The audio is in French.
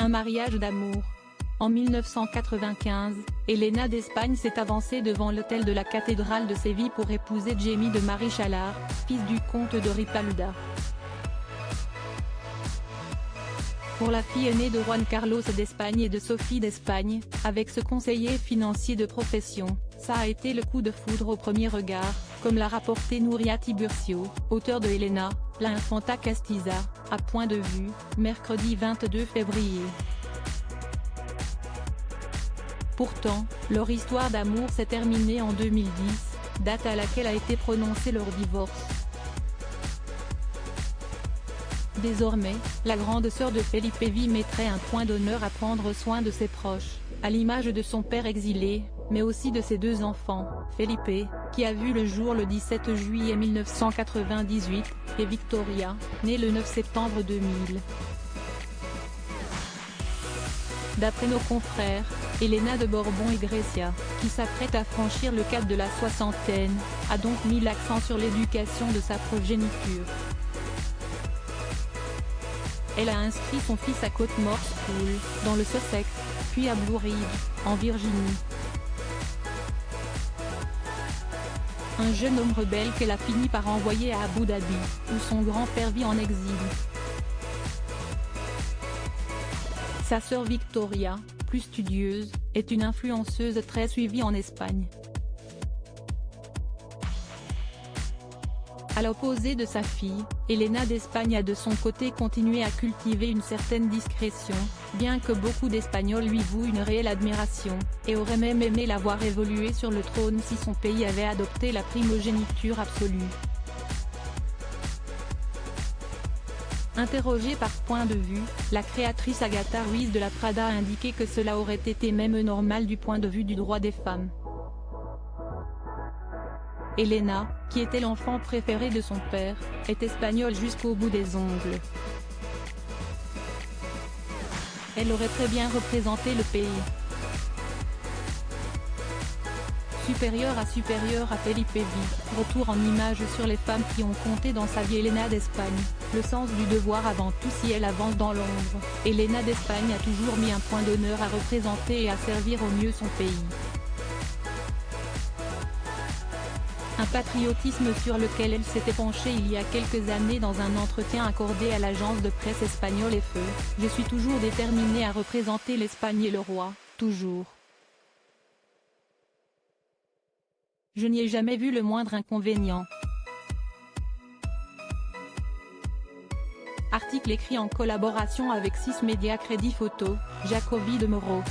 Un mariage d'amour. En 1995, Elena d'Espagne s'est avancée devant l'autel de la cathédrale de Séville pour épouser Jaime de Marichalar, fils du comte de Ripalda. Pour la fille aînée de Juan Carlos d'Espagne et de Sophie d'Espagne, avec ce conseiller financier de profession, ça a été le coup de foudre au premier regard, comme l'a rapporté Núria Tiburcio, auteur de Elena, la Infanta Castiza, à Point de Vue, mercredi 22 février. Pourtant, leur histoire d'amour s'est terminée en 2010, date à laquelle a été prononcé leur divorce. Désormais, la grande sœur de Felipe V mettrait un point d'honneur à prendre soin de ses proches, à l'image de son père exilé, mais aussi de ses deux enfants, Felipe, qui a vu le jour le 17 juillet 1998, et Victoria, née le 9 septembre 2000. D'après nos confrères, Elena de Borbón Iglesias, qui s'apprête à franchir le cap de la soixantaine, a donc mis l'accent sur l'éducation de sa progéniture. Elle a inscrit son fils à Cottmore School, dans le Sussex, puis à Blue Ridge, en Virginie. Un jeune homme rebelle qu'elle a fini par envoyer à Abu Dhabi, où son grand-père vit en exil. Sa sœur Victoria, plus studieuse, est une influenceuse très suivie en Espagne. À l'opposé de sa fille, Elena d'Espagne a de son côté continué à cultiver une certaine discrétion, bien que beaucoup d'Espagnols lui vouent une réelle admiration, et auraient même aimé la voir évoluer sur le trône si son pays avait adopté la primogéniture absolue. Interrogée par Point de Vue, la créatrice Agatha Ruiz de la Prada a indiqué que cela aurait été même normal du point de vue du droit des femmes. Elena, qui était l'enfant préféré de son père, est espagnole jusqu'au bout des ongles. Elle aurait très bien représenté le pays. Supérieure à Felipe V, retour en images sur les femmes qui ont compté dans sa vie. Elena d'Espagne, le sens du devoir avant tout. Si elle avance dans l'ombre, Elena d'Espagne a toujours mis un point d'honneur à représenter et à servir au mieux son pays. Un patriotisme sur lequel elle s'était penchée il y a quelques années dans un entretien accordé à l'agence de presse espagnole EFE. Je suis toujours déterminée à représenter l'Espagne et le roi, toujours. Je n'y ai jamais vu le moindre inconvénient. Article écrit en collaboration avec 6 Médias. Crédit photo, Jacobi de Moro.